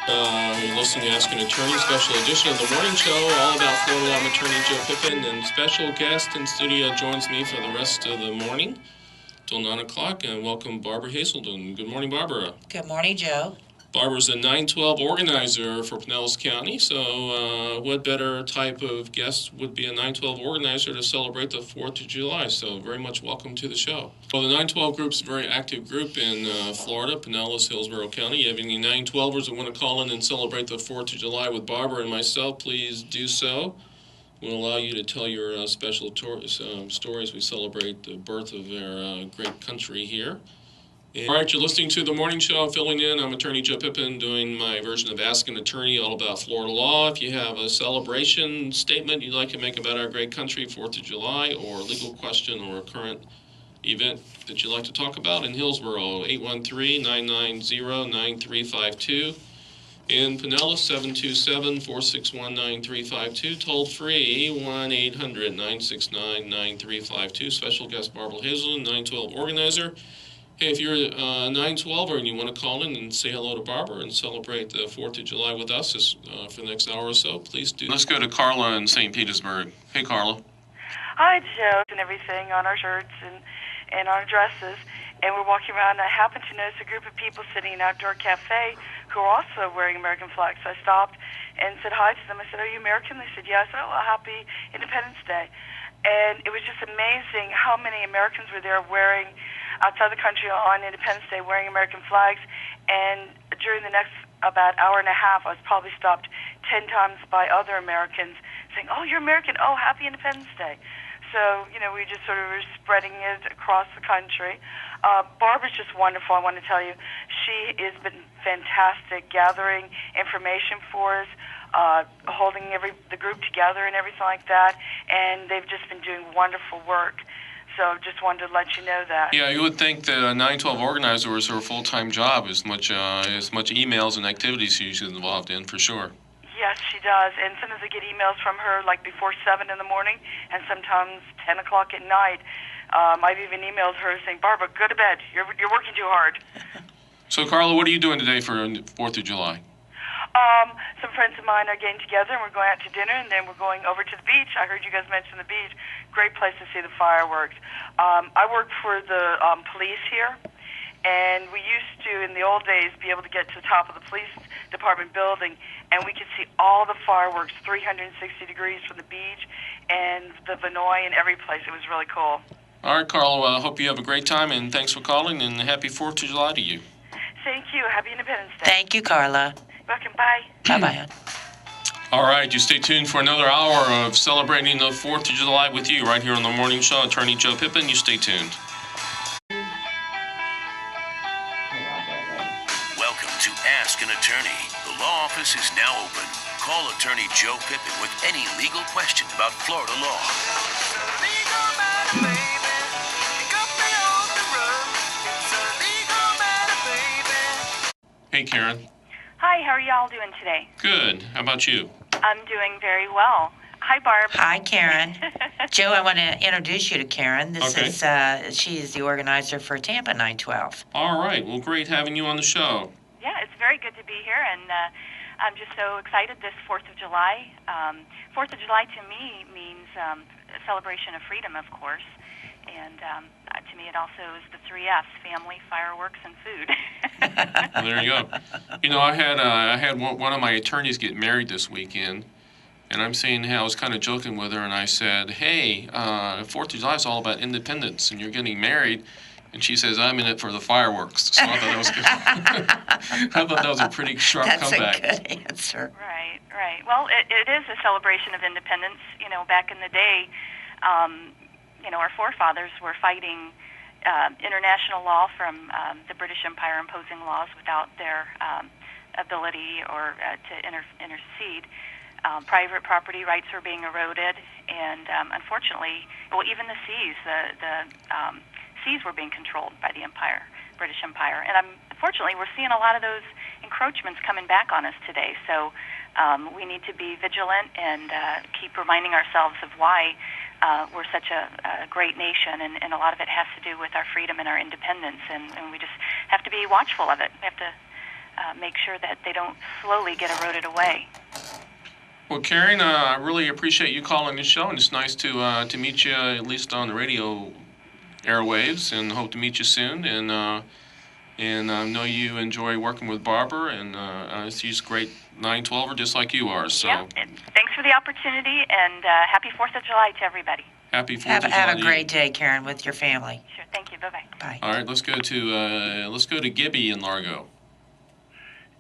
You're listening to Ask an Attorney, special edition of the morning show, all about Florida law attorney Joe Pippen, and special guest in studio joins me for the rest of the morning till 9 o'clock, and welcome Barbara Haselden. Good morning, Barbara. Good morning, Joe. Barbara's a 912 organizer for Pinellas County, so what better type of guest would be a 912 organizer to celebrate the 4th of July? So very much welcome to the show. Well, the 912 group's a very active group in Florida, Pinellas, Hillsborough County. You have any 912ers that want to call in and celebrate the 4th of July with Barbara and myself, please do so. We'll allow you to tell your special stories. We celebrate the birth of our great country here. All right, you're listening to The Morning Show. I'm filling in. I'm Attorney Joe Pippen doing my version of Ask an Attorney, all about Florida law. If you have a celebration statement you'd like to make about our great country, 4th of July, or a legal question or a current event that you'd like to talk about in Hillsborough, 813-990-9352. In Pinellas, 727-461-9352. Toll free, 1-800-969-9352. Special guest Barbara Haselden, 912 organizer. Hey, if you're a 912er and you want to call in and say hello to Barbara and celebrate the 4th of July with us for the next hour or so, please do. Let's go to Carla in St. Petersburg. Hey, Carla. Hi, Joe, and everything on our shirts and our dresses. And we're walking around, and I happened to notice a group of people sitting in an outdoor cafe who are also wearing American flags. So I stopped and said hi to them. I said, "Are you American?" They said, "Yeah." I said, "Oh, well, happy Independence Day." And it was just amazing how many Americans were there wearing, outside the country on Independence Day, wearing American flags. And during the next about hour and a half, I was probably stopped 10 times by other Americans saying, "Oh, you're American. Oh, happy Independence Day." So, we just sort of were spreading it across the country. Barbara's just wonderful, I want to tell you. She has been fantastic gathering information for us, holding the group together and everything like that, and they've just been doing wonderful work. So just wanted to let you know that. Yeah, you would think that a 912 organizer is her full-time job, as much emails and activities she's involved in, for sure. Yes, she does. And sometimes I get emails from her like before 7 in the morning and sometimes 10 o'clock at night. I've even emailed her saying, "Barbara, go to bed. You're working too hard." So, Carla, what are you doing today for 4th of July? Some friends of mine are getting together, and we're going out to dinner, and then we're going over to the beach. I heard you guys mention the beach. Great place to see the fireworks. I work for the police here, and we used to, in the old days, be able to get to the top of the police department building, and we could see all the fireworks 360 degrees from the beach and the Vinoy and every place. It was really cool. All right, Carl, I hope you have a great time, and thanks for calling, and happy 4th of July to you. Thank you. Happy Independence Day. Thank you, Carla. Welcome. Bye. Bye-bye. All right, you stay tuned for another hour of celebrating the 4th of July with you right here on the Morning Show. Attorney Joe Pippen, you stay tuned. Welcome to Ask an Attorney. The law office is now open. Call Attorney Joe Pippen with any legal question about Florida law. Hey, Karen. Hi, how are y'all doing today? Good. How about you? I'm doing very well. Hi, Barb. Hi, Karen. Joe, I want to introduce you to Karen. This Okay. is she is the organizer for Tampa 912. All right. Well, great having you on the show. Yeah, it's very good to be here, and I'm just so excited this 4th of July. 4th of July to me means a celebration of freedom, of course, and to me it also is the 3 F's: family, fireworks, and food. Well, there you go. I had one of my attorneys get married this weekend, and I'm saying, hey, I was kind of joking with her, and I said, hey, 4th of July is all about independence, and you're getting married. And she says, I'm in it for the fireworks. So I thought that was good. I thought that was a pretty sharp comeback. That's a good answer. Right. Well, it is a celebration of independence. Back in the day, our forefathers were fighting international law from the British Empire imposing laws without their ability or to intercede. Private property rights were being eroded, and unfortunately, even the seas, the seas were being controlled by the British Empire. And unfortunately, we're seeing a lot of those encroachments coming back on us today. So we need to be vigilant and keep reminding ourselves of why we're such a great nation, and a lot of it has to do with our freedom and our independence, and we just have to be watchful of it. We have to make sure that they don't slowly get eroded away. Well, Karen, I really appreciate you calling the show, and it's nice to meet you at least on the radio airwaves, and hope to meet you soon. And I know you enjoy working with Barbara, and she's a great 912er just like you are. So Yep. Thanks for the opportunity, and happy 4th of July to everybody. Happy 4th of July. Have a great day, Karen, with your family. Sure. Thank you. Bye-bye. Bye. All right, let's go to Gibby in Largo.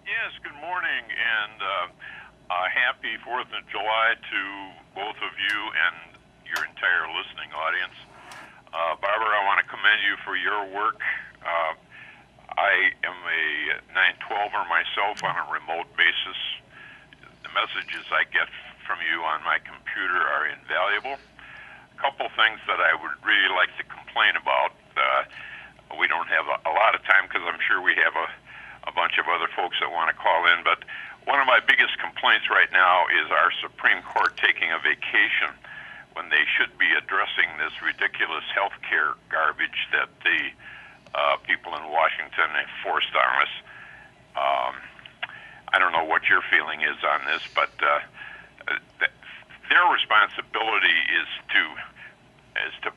Yes, good morning, and happy 4th of July to both of you and your entire listening audience. Barbara, I want to commend you for your work. I am a 912er myself on a remote basis. The messages I get from you on my computer are invaluable. A couple things that I would really like to complain about. We don't have a lot of time because I'm sure we have a bunch of other folks that want to call in, but one of my biggest complaints right now is our Supreme Court taking a vacation when they should be addressing this ridiculous health care garbage that the people in Washington have forced on us. I don't know what your feeling is on this, but their responsibility is to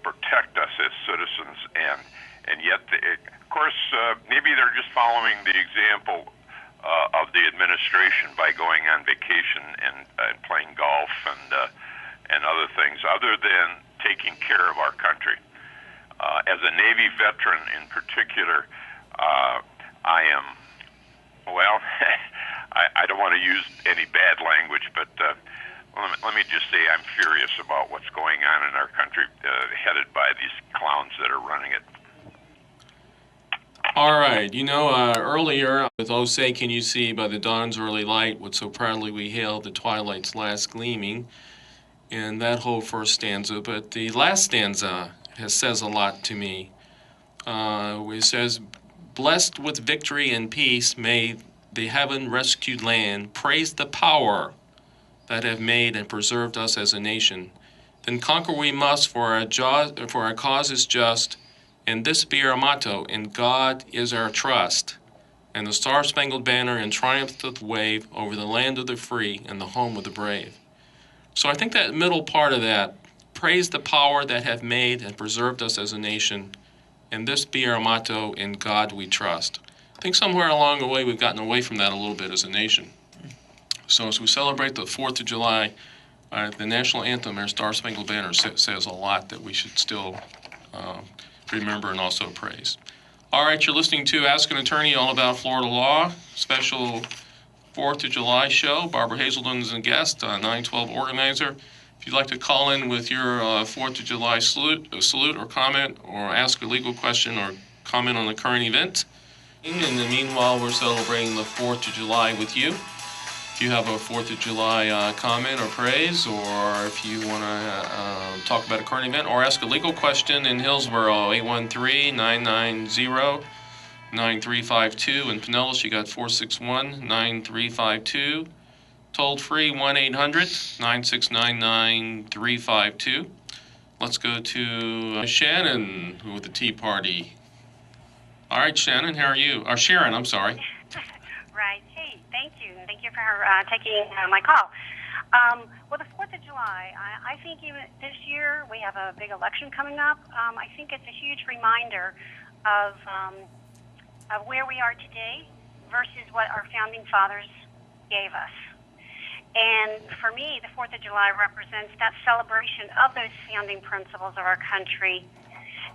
protect us as citizens, and yet, of course, maybe they're just following the example of the administration by going on vacation and playing golf and other things, other than taking care of our country. As a Navy veteran in particular, I am, well, I don't want to use any bad language, but let me just say I'm furious about what's going on in our country, headed by these clowns that are running it. All right, earlier with "Oh Say Can You See" by the dawn's early light, what so proudly we hailed the twilight's last gleaming, and that whole first stanza, but the last stanza says a lot to me. It says, "Blessed with victory and peace, may the heaven-rescued land praise the power that have made and preserved us as a nation. Then conquer we must, for our cause is just, and this be our motto, in God is our trust. And the Star-Spangled Banner in triumph doth wave over the land of the free and the home of the brave." So I think that middle part of that, praise the power that have made and preserved us as a nation, and this be our motto, in God we trust. I think somewhere along the way we've gotten away from that a little bit as a nation. So as we celebrate the 4th of July, the national anthem, our Star-Spangled Banner, says a lot that we should still remember and also praise. All right, you're listening to Ask an Attorney, all about Florida law, special 4th of July show. Barbara Haselden is a guest, 912 organizer. If you'd like to call in with your 4th of July salute or comment, or ask a legal question or comment on a current event. In the meanwhile, we're celebrating the 4th of July with you. If you have a 4th of July comment or praise, or if you want to talk about a current event or ask a legal question in Hillsborough, 813-990-9352. In Pinellas, you got 461-9352. Toll free 1-800-969-9352. Let's go to Shannon with the Tea Party. All right, Shannon, how are you? Or Sharon, I'm sorry. Right. Hey, thank you. Thank you for taking my call. Well, the 4th of July, I think even this year we have a big election coming up. I think it's a huge reminder of where we are today versus what our founding fathers gave us. And for me, the 4th of July represents that celebration of those founding principles of our country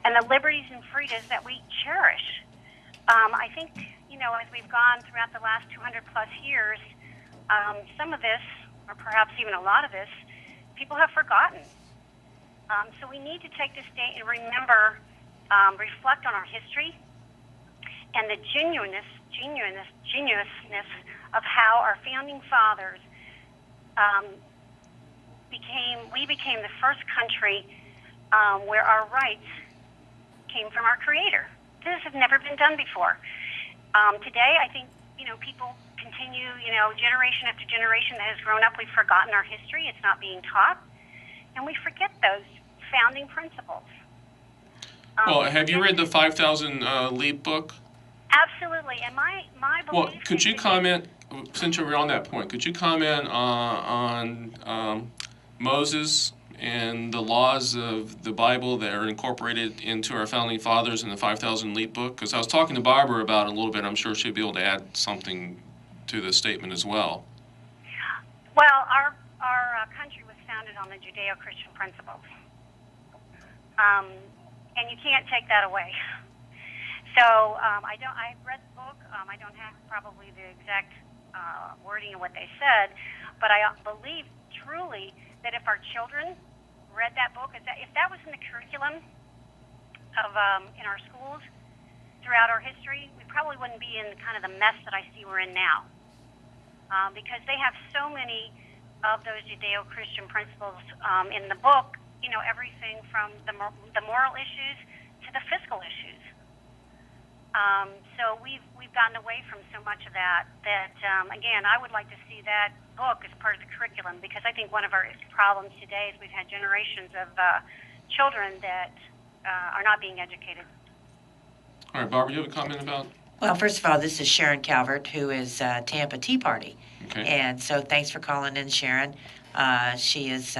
and the liberties and freedoms that we cherish. I think, as we've gone throughout the last 200 plus years, some of this, or perhaps even a lot of this, people have forgotten. So we need to take this day and remember, reflect on our history and the genuineness of how our founding fathers became the first country where our rights came from our Creator. This has never been done before. Today, I think, people continue, generation after generation that has grown up, we've forgotten our history. It's not being taught. And we forget those founding principles. Well, have you read the 5,000 Leap book? Absolutely. And my belief Well, could is you that comment, since you're on that point, could you comment on Moses and the laws of the Bible that are incorporated into our founding fathers in the 5,000 Leap Book? Because I was talking to Barbara about it a little bit. I'm sure she'd be able to add something to the statement as well. well, our country was founded on the Judeo-Christian principles, and you can't take that away. So I've read the book. I don't have probably the exact wording of what they said, but I believe truly that if our children read that book, if that was in the curriculum of in our schools throughout our history, we probably wouldn't be in kind of the mess that I see we're in now, because they have so many of those Judeo-Christian principles in the book. You know, everything from the moral issues to the fiscal issues. So we've gotten away from so much of that. Again, I would like to see that book as part of the curriculum, because I think one of our problems today is we've had generations of children that are not being educated. All right, Barbara, you have a comment about? Well, first of all, this is Sharon Calvert, who is Tampa Tea Party. Okay. And so thanks for calling in, Sharon. She is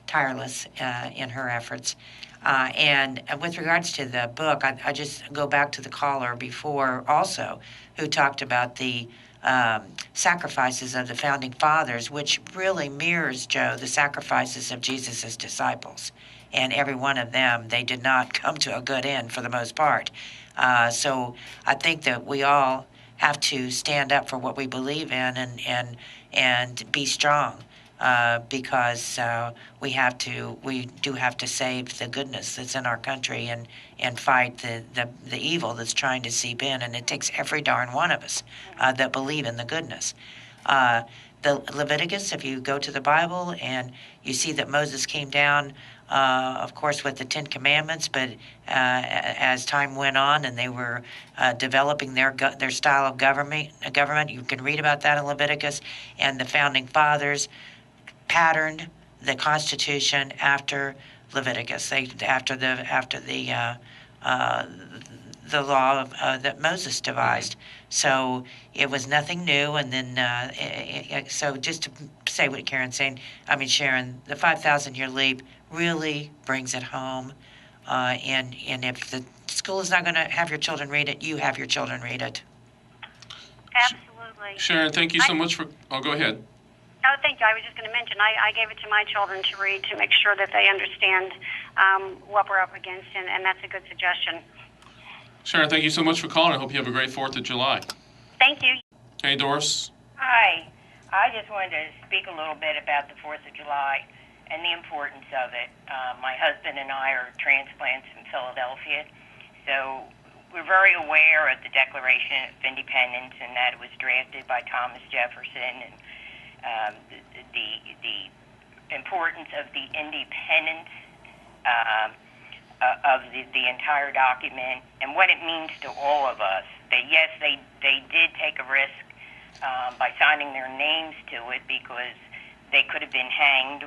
tireless in her efforts. And with regards to the book, I just go back to the caller before also, who talked about the sacrifices of the founding fathers, which really mirrors, Joe, the sacrifices of Jesus' disciples. And every one of them, they did not come to a good end for the most part. So I think that we all have to stand up for what we believe in and be strong. Because we do have to save the goodness that's in our country and fight the evil that's trying to seep in, and it takes every darn one of us that believe in the goodness. The Leviticus, if you go to the Bible and you see that Moses came down, of course, with the Ten Commandments, but as time went on and they were developing their style of government, you can read about that in Leviticus, and the founding fathers patterned the Constitution after Leviticus. After the law that Moses devised. So it was nothing new. And then so just to say what Karen's saying, I mean Sharon, the 5,000-year leap really brings it home. And if the school is not going to have your children read it, you have your children read it. Absolutely. Sharon, thank you so much for. Oh, go ahead. Oh, thank you. I was just going to mention, I gave it to my children to read to make sure that they understand what we're up against, and that's a good suggestion. Sharon, thank you so much for calling. I hope you have a great 4th of July. Thank you. Hey, Doris. Hi. I just wanted to speak a little bit about the 4th of July and the importance of it. My husband and I are transplants in Philadelphia, so we're very aware of the Declaration of Independence and that it was drafted by Thomas Jefferson, and the importance of the independence of the entire document and what it means to all of us. That yes, they did take a risk by signing their names to it, because they could have been hanged.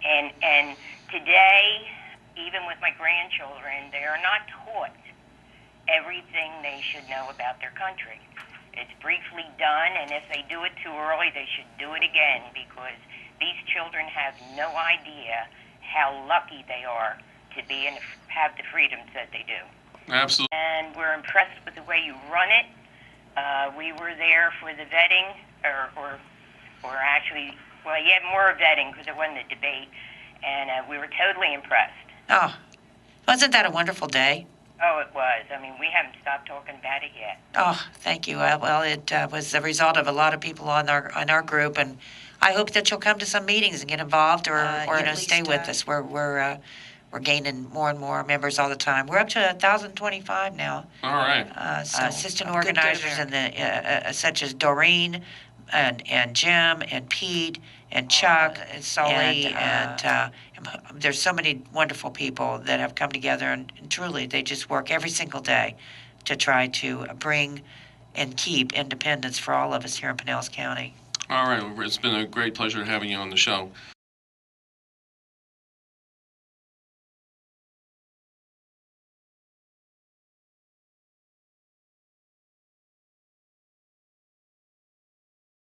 And today, even with my grandchildren, they are not taught everything they should know about their country. It's briefly done, and if they do it too early, they should do it again, because these children have no idea how lucky they are to be and have the freedoms that they do. Absolutely. And we're impressed with the way you run it. We were there for the vetting, or actually, well, yeah, more vetting, because it wasn't a debate, and we were totally impressed. Oh, wasn't that a wonderful day? Oh, it was. I mean, we haven't stopped talking about it yet. Oh, thank you. Well, it was the result of a lot of people on our group, and I hope that you'll come to some meetings and get involved, or stay with us. We're gaining more and more members all the time. We're up to 1,025 now. All right. Assistant organizers and the such as Doreen and Jim and Pete and Chuck and Sully and there's so many wonderful people that have come together, and truly they just work every single day to try to bring and keep independence for all of us here in Pinellas County. All right. It's been a great pleasure having you on the show.